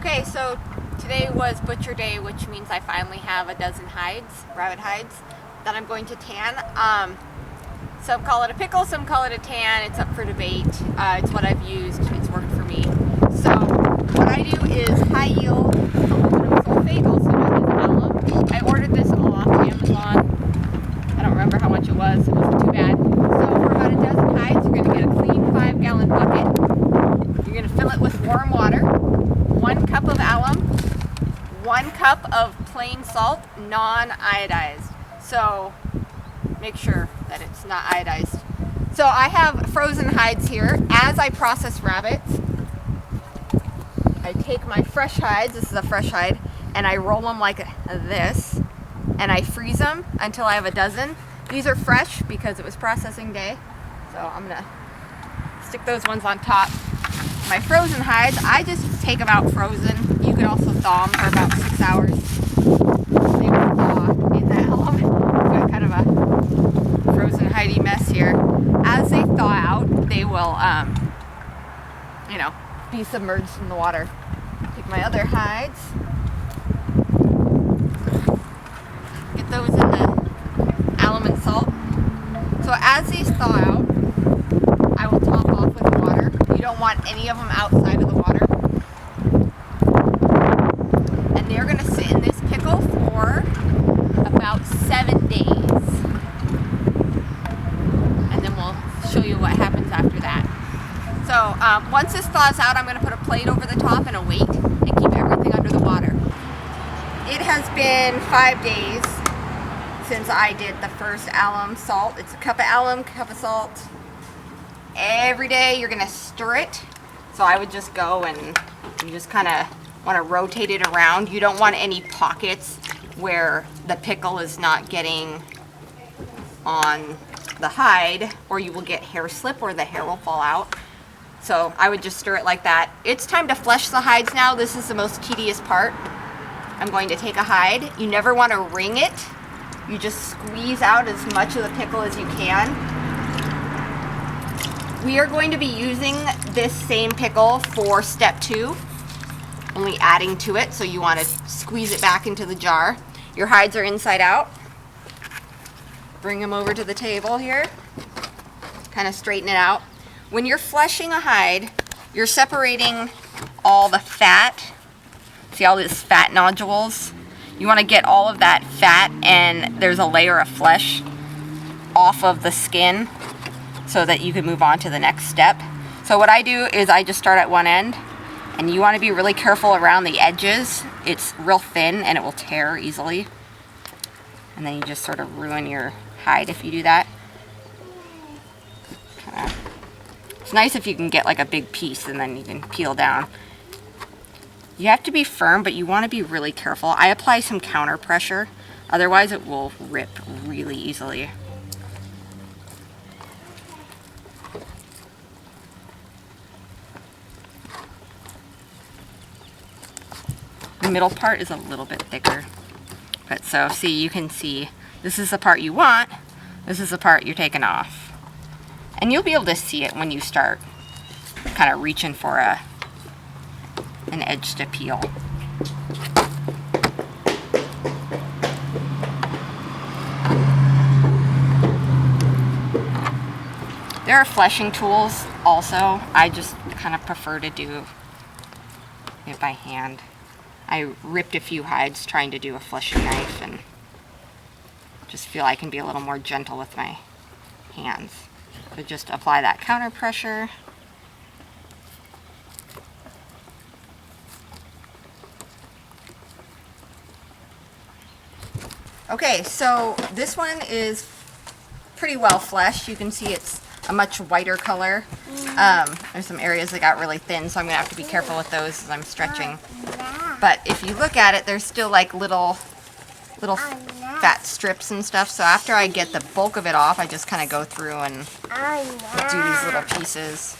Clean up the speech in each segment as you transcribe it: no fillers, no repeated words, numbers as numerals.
Okay, so today was butcher day, which means I finally have a dozen hides, rabbit hides, that I'm going to tan. Some call it a pickle, some call it a tan. It's up for debate. It's what I've used. It's worked for me. So what I do is high yield aluminum sulfate, also known as alum. I ordered this all off Amazon. I don't remember how much it was. It wasn't too bad. So for about a dozen hides, you're going to get a clean 5-gallon bucket. You're going to fill it with warm water. 1 cup of alum, 1 cup of plain salt, non-iodized. So make sure that it's not iodized. So I have frozen hides here. As I process rabbits, I take my fresh hides, this is a fresh hide, and I roll them like this, and I freeze them until I have a dozen. These are fresh because it was processing day, so I'm gonna stick those ones on top. My frozen hides, I just take them out frozen. You could also thaw them for about 6 hours. They will thaw in the alum. Got kind of a frozen hidey mess here. As they thaw out, they will, be submerged in the water. Take my other hides. Get those in the alum and salt. So as these thaw out, I will top off with water. You don't want any of them outside of the water. And they're going to sit in this pickle for about 7 days. And then we'll show you what happens after that. So once this thaws out, I'm going to put a plate over the top and a weight and keep everything under the water. It has been 5 days since I did the first alum salt. It's a cup of alum, cup of salt. Every day you're going to stir it. So I would just go and you just kind of want to rotate it around. You don't want any pockets where the pickle is not getting on the hide, or you will get hair slip or the hair will fall out. So I would just stir it like that. It's time to flesh the hides now. This is the most tedious part. I'm going to take a hide. You never want to wring it. You just squeeze out as much of the pickle as you can. We are going to be using this same pickle for step 2, only adding to it, so you want to squeeze it back into the jar. Your hides are inside out. Bring them over to the table here, kind of straighten it out. When you're fleshing a hide, you're separating all the fat. See all these fat nodules? You want to get all of that fat, and there's a layer of flesh off of the skin, so that you can move on to the next step. So what I do is I just start at one end, and you want to be really careful around the edges. It's real thin and it will tear easily. And then you just sort of ruin your hide if you do that. It's nice if you can get like a big piece and then you can peel down. You have to be firm, but you want to be really careful. I apply some counter pressure, otherwise it will rip really easily. The middle part is a little bit thicker. But so, see, you can see, this is the part you want, this is the part you're taking off. And you'll be able to see it when you start kind of reaching for an edge to peel. There are fleshing tools also. I just kind of prefer to do it by hand. I ripped a few hides trying to do a fleshing knife, and just feel I can be a little more gentle with my hands. So just apply that counter pressure. Okay, so this one is pretty well fleshed. You can see it's a much whiter color. There's some areas that got really thin, so I'm gonna have to be careful with those as I'm stretching. But if you look at it, there's still like little fat strips and stuff. So after I get the bulk of it off, I just kind of go through and do these little pieces.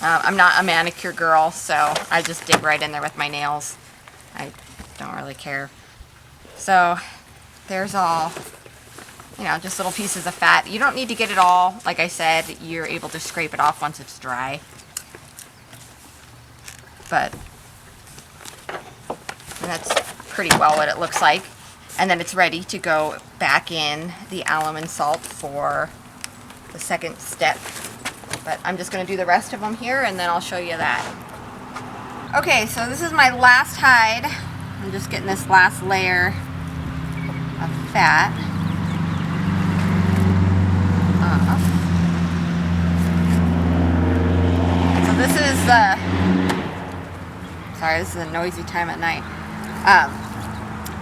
I'm not a manicure girl, so I just dig right in there with my nails. I don't really care. So there's all, just little pieces of fat. You don't need to get it all. Like I said, you're able to scrape it off once it's dry. But And that's pretty well what it looks like. And then it's ready to go back in the alum and salt for the second step. But I'm just going to do the rest of them here and then I'll show you that. Okay, so this is my last hide. I'm just getting this last layer of fat off. So this is sorry, this is a noisy time at night.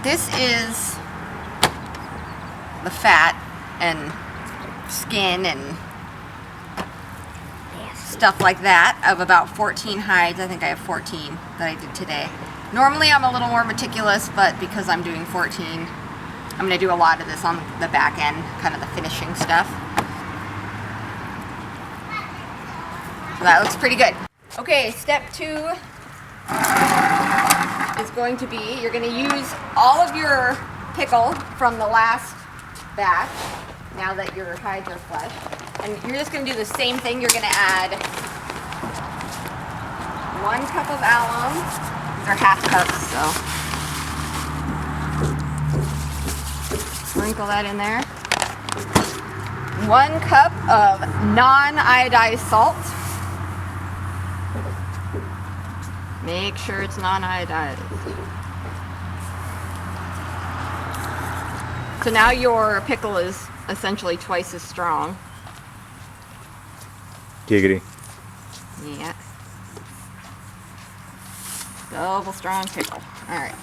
This is the fat and skin and stuff like that of about 14 hides. I think I have 14 that I did today. Normally I'm a little more meticulous, but because I'm doing 14, I'm going to do a lot of this on the back end, kind of the finishing stuff. So that looks pretty good. Okay, step 2 is going to be, you're going to use all of your pickle from the last batch, now that your hides are flush. And you're just going to do the same thing. You're going to add 1 cup of alum, or half cups, so sprinkle that in there. 1 cup of non-iodized salt. Make sure it's non-iodized. So now your pickle is essentially twice as strong. Giggity. Yeah. Double strong pickle. All right.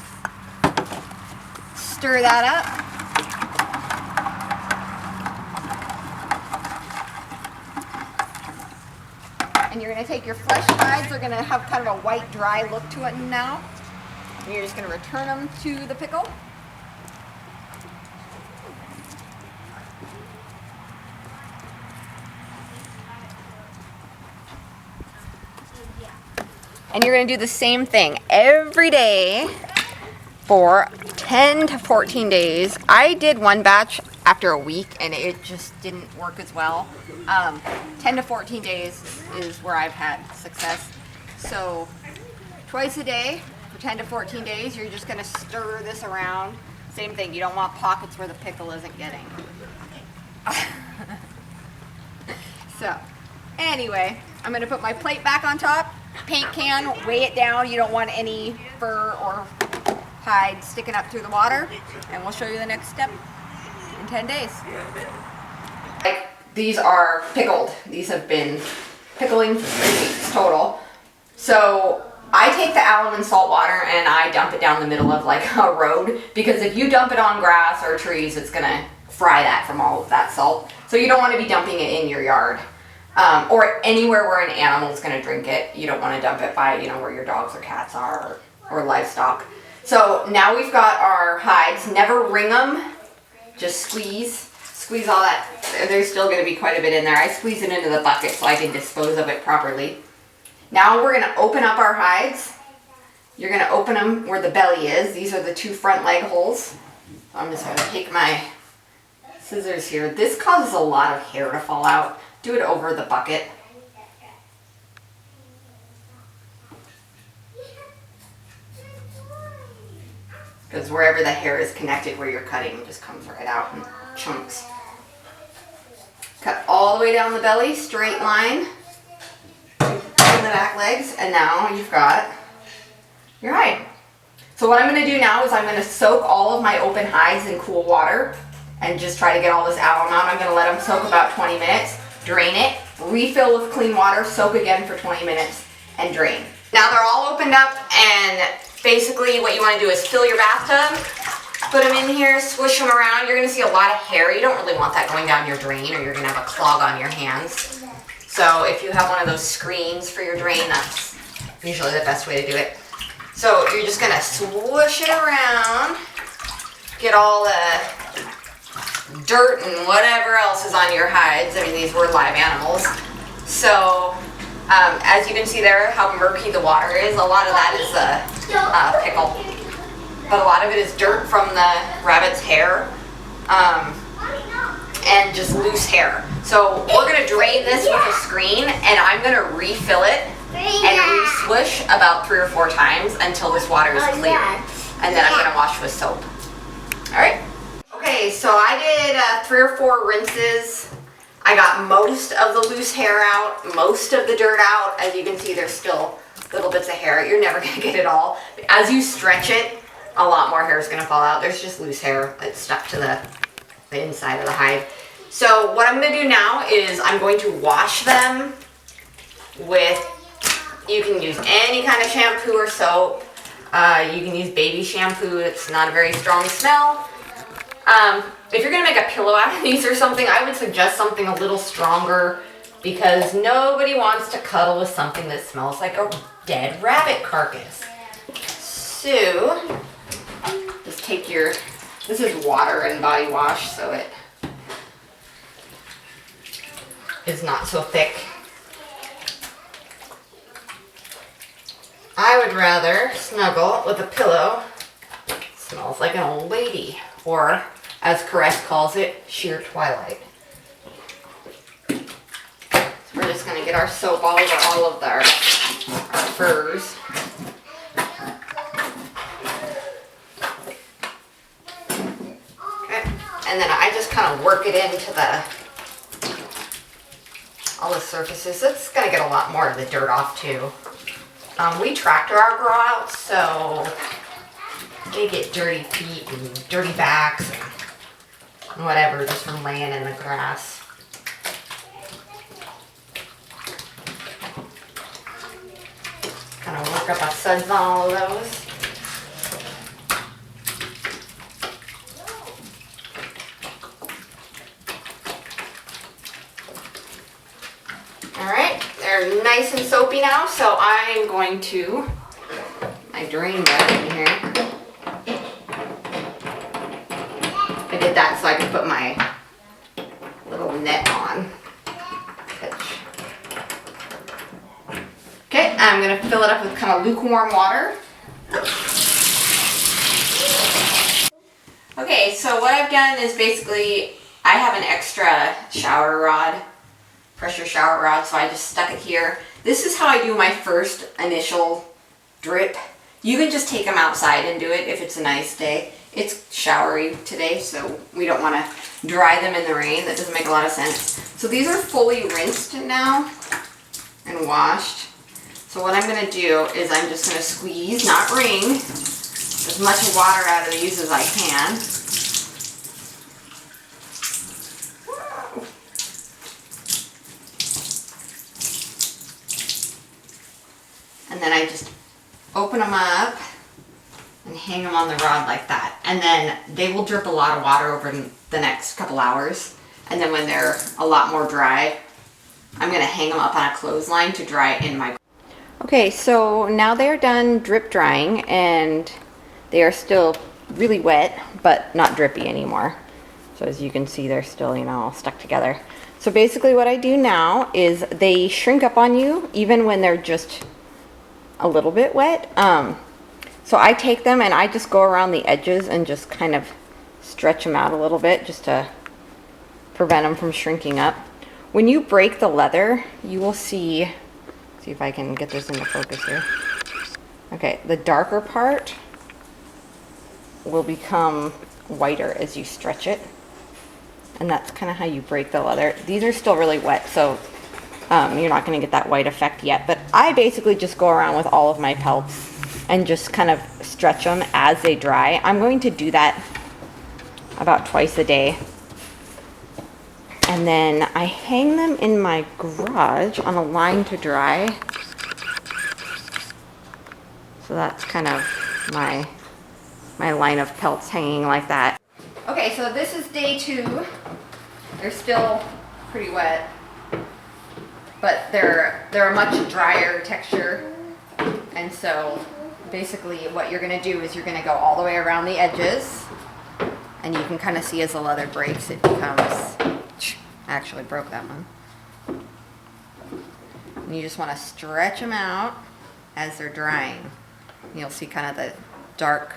Stir that up. And you're going to take your flesh hides. They're going to have kind of a white, dry look to it now. And you're just going to return them to the pickle. And you're going to do the same thing every day for 10 to 14 days. I did one batch after a week and it just didn't work as well. 10 to 14 days is where I've had success. So twice a day for 10 to 14 days, you're just going to stir this around. Same thing, you don't want pockets where the pickle isn't getting. So anyway, I'm going to put my plate back on top. Paint can, weigh it down. You don't want any fur or hide sticking up through the water. And we'll show you the next step in 10 days. Like, these are pickled. These have been pickling for 3 weeks total. So I take the alum and salt water and I dump it down the middle of like a road, because if you dump it on grass or trees, it's gonna fry that from all of that salt. So you don't want to be dumping it in your yard. Or anywhere where an animal is going to drink it. You don't want to dump it by, where your dogs or cats are, or livestock. So now we've got our hides. Never wring them. Just squeeze all that. There's still going to be quite a bit in there. I squeeze it into the bucket so I can dispose of it properly. Now we're going to open up our hides. You're going to open them where the belly is. These are the 2 front leg holes. I'm just going to take my scissors here. This causes a lot of hair to fall out. Do it over the bucket. Because wherever the hair is connected where you're cutting, it just comes right out in chunks. Cut all the way down the belly, straight line. And the back legs, and now you've got your hide. So what I'm going to do now is I'm going to soak all of my open hides in cool water and just try to get all this alum out. I'm going to let them soak about 20 minutes. Drain it, refill with clean water, soak again for 20 minutes, and drain. Now they're all opened up, and basically what you want to do is fill your bathtub, put them in here, swish them around. You're going to see a lot of hair. You don't really want that going down your drain, or you're going to have a clog on your hands. So if you have one of those screens for your drain, that's usually the best way to do it. So you're just going to swoosh it around, get all the dirt and whatever else is on your hides. I mean, these were live animals. So as you can see there, how murky the water is. A lot of that is pickle, but a lot of it is dirt from the rabbit's hair and just loose hair. So we're going to drain this with a screen, and I'm going to refill it and re-swish about 3 or 4 times until this water is clear. and then I'm gonna wash with soap. All right. Okay, so I did 3 or 4 rinses. I got most of the loose hair out, most of the dirt out. As you can see, there's still little bits of hair. You're never gonna get it all. As you stretch it, a lot more hair is gonna fall out. There's just loose hair that's stuck to the inside of the hide. So what I'm gonna do now is I'm going to wash them with, you can use any kind of shampoo or soap. You can use baby shampoo. It's not a very strong smell. If you're gonna make a pillow out of these or something, I would suggest something a little stronger because nobody wants to cuddle with something that smells like a dead rabbit carcass. So, just take your, this is water and body wash, so it is not so thick. I would rather snuggle with a pillow. It smells like an old lady, or as Caress calls it, sheer twilight. So we're just gonna get our soap all over all of our furs. Okay, and then I just kind of work it into all the surfaces. It's gonna get a lot more of the dirt off too. We tractor our grow out, so they get dirty feet and dirty backs and whatever just from laying in the grass. Kind of work up our suds on all of those. Alright, they're nice and soapy now, so I'm going to, I drained that in here. I did that so I could put my little net on. Okay, I'm going to fill it up with kind of lukewarm water. Okay, so what I've done is basically, I have an extra shower rod, pressure shower rod, so I just stuck it here. This is how I do my first initial drip. You can just take them outside and do it if it's a nice day. It's showery today, so we don't want to dry them in the rain. That doesn't make a lot of sense. So these are fully rinsed now and washed. So what I'm going to do is I'm just going to squeeze, not wring, as much water out of these as I can. And then I just open them up and hang them on the rod like that. And then they will drip a lot of water over the next couple hours. And then when they're a lot more dry, I'm going to hang them up on a clothesline to dry in my... Okay, so now they're done drip drying and they are still really wet, but not drippy anymore. So as you can see, they're still, you know, all stuck together. So basically what I do now is they shrink up on you even when they're just a little bit wet. So I take them and I just go around the edges and just kind of stretch them out a little bit just to prevent them from shrinking up. When you break the leather, you will see if I can get this into focus here. Okay, the darker part will become whiter as you stretch it. And that's kind of how you break the leather. These are still really wet, so you're not going to get that white effect yet. But I basically just go around with all of my pelts and just kind of stretch them as they dry. I'm going to do that about twice a day. And then I hang them in my garage on a line to dry. So that's kind of my line of pelts hanging like that. Okay, so this is day 2. They're still pretty wet, but they're a much drier texture. And so basically what you're going to do is you're going to go all the way around the edges, and you can kind of see as the leather breaks, it becomes... I actually broke that one. And you just want to stretch them out as they're drying. You'll see kind of the dark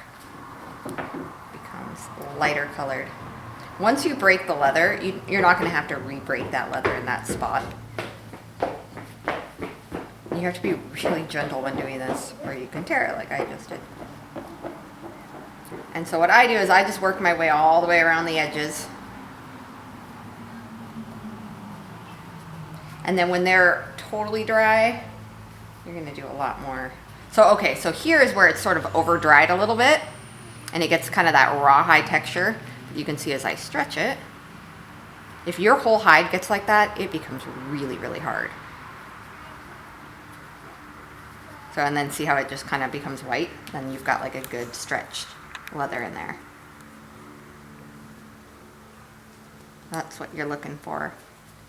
becomes lighter colored. Once you break the leather, you're not going to have to re-break that leather in that spot. You have to be really gentle when doing this, or you can tear it like I just did. And so what I do is I just work my way all the way around the edges. And then when they're totally dry, you're gonna do a lot more. So, okay, so here is where it's sort of over dried a little bit and it gets kind of that rawhide texture. You can see as I stretch it, if your whole hide gets like that, it becomes really, really hard. So, and then see how it just kind of becomes white? Then you've got like a good stretched leather in there. That's what you're looking for.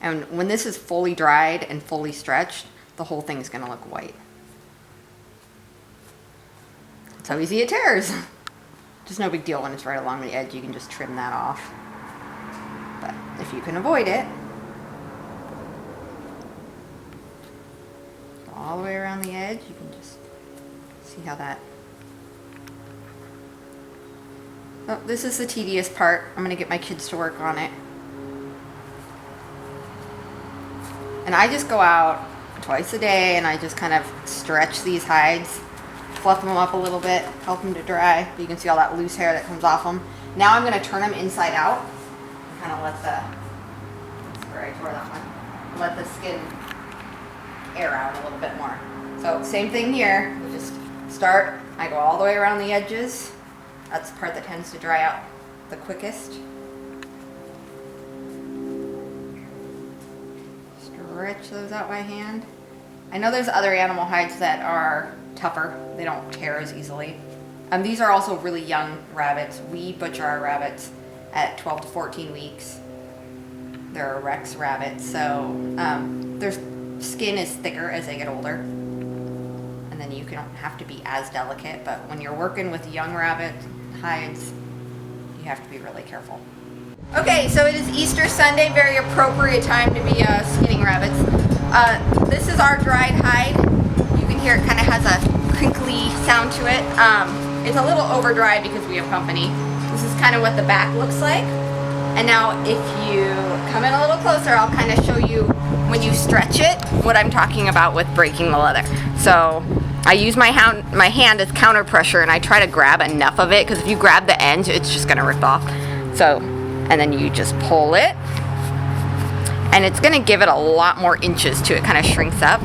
And when this is fully dried and fully stretched, the whole thing's gonna look white. That's how easy it tears. Just no big deal when it's right along the edge, you can just trim that off. But if you can avoid it, go all the way around the edge, you can just see how that. Oh, this is the tedious part. I'm gonna get my kids to work on it. And I just go out twice a day and I just kind of stretch these hides, fluff them up a little bit, help them to dry. You can see all that loose hair that comes off them. Now I'm going to turn them inside out and kind of let the, sorry, I tore that one, let the skin air out a little bit more. So same thing here, we just start, I go all the way around the edges. That's the part that tends to dry out the quickest. Stretch those out by hand. I know there's other animal hides that are tougher. They don't tear as easily. These are also really young rabbits. We butcher our rabbits at 12 to 14 weeks. They're a Rex rabbit, so their skin is thicker as they get older. And then you don't have to be as delicate, but when you're working with young rabbit hides, you have to be really careful. Okay, so it is Easter Sunday, very appropriate time to be skinning rabbits. This is our dried hide. You can hear it kind of has a crinkly sound to it. It's a little over dry because we have company. This is kind of what the back looks like. And now if you come in a little closer, I'll kind of show you when you stretch it, what I'm talking about with breaking the leather. So I use my hand as counter pressure and I try to grab enough of it because if you grab the end, it's just gonna rip off. So, and then you just pull it and it's gonna give it a lot more inches to it, kind of shrinks up.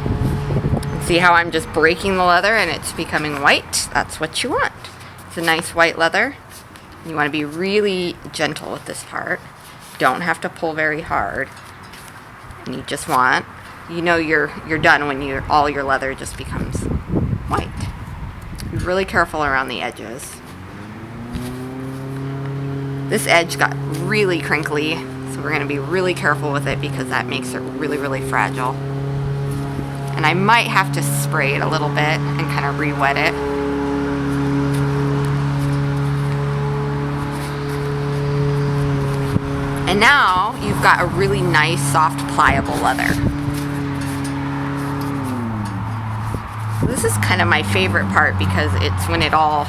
See how I'm just breaking the leather and it's becoming white? That's what you want. It's a nice white leather. You want to be really gentle with this part. Don't have to pull very hard. And you just want, you know you're done when all your leather just becomes white. Be really careful around the edges. This edge got really crinkly, so we're going to be really careful with it because that makes it really, really fragile. And I might have to spray it a little bit and kind of re-wet it. And now you've got a really nice, soft, pliable leather. This is kind of my favorite part because it's when it all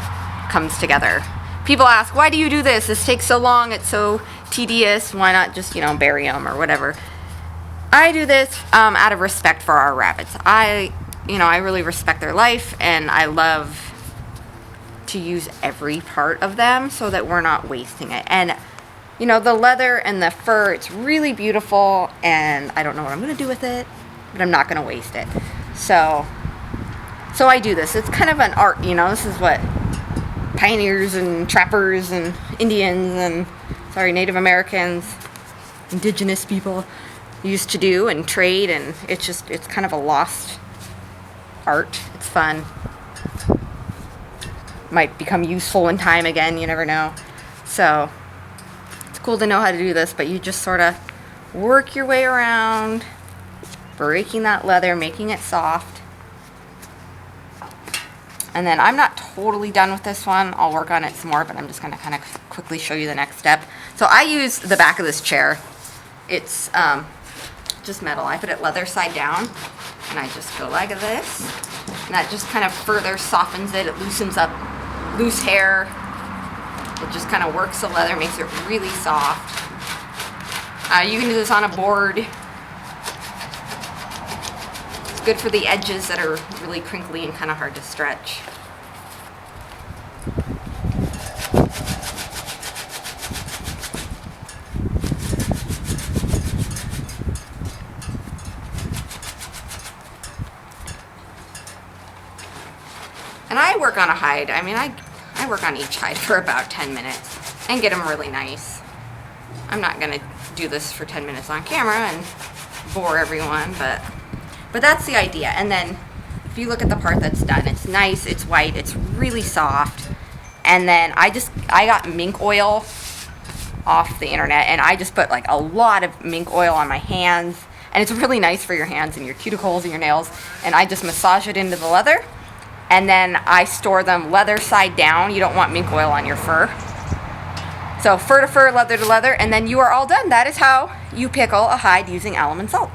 comes together. People ask, why do you do this? This takes so long, it's so tedious. Why not just, bury them or whatever? I do this out of respect for our rabbits. I really respect their life and I love to use every part of them so that we're not wasting it. And the leather and the fur, it's really beautiful and I don't know what I'm going to do with it, but I'm not going to waste it. So I do this. It's kind of an art, this is what pioneers and trappers and Indians and, Native Americans, indigenous people used to do and trade, and it's kind of a lost art. It's fun. Might become useful in time again, you never know. So it's cool to know how to do this, but you just sort of work your way around, breaking that leather, making it soft. And then I'm not totally done with this one. I'll work on it some more, but I'm just going to kind of quickly show you the next step. So I use the back of this chair. It's just metal. I put it leather side down and I just go like this. And that just kind of further softens it. It loosens up loose hair. It just kind of works the leather, makes it really soft. You can do this on a board. It's good for the edges that are really crinkly and kind of hard to stretch. And I work on a hide. I mean, I work on each hide for about 10 minutes and get them really nice. I'm not gonna do this for 10 minutes on camera and bore everyone, but that's the idea. And then if you look at the part that's done, it's nice, it's white, it's really soft. And then I got mink oil off the internet, and I just put like a lot of mink oil on my hands, and it's really nice for your hands and your cuticles and your nails. And I just massage it into the leather, and then I store them leather side down. You don't want mink oil on your fur. So fur to fur, leather to leather, and then you are all done. That is how you pickle a hide using alum and salt.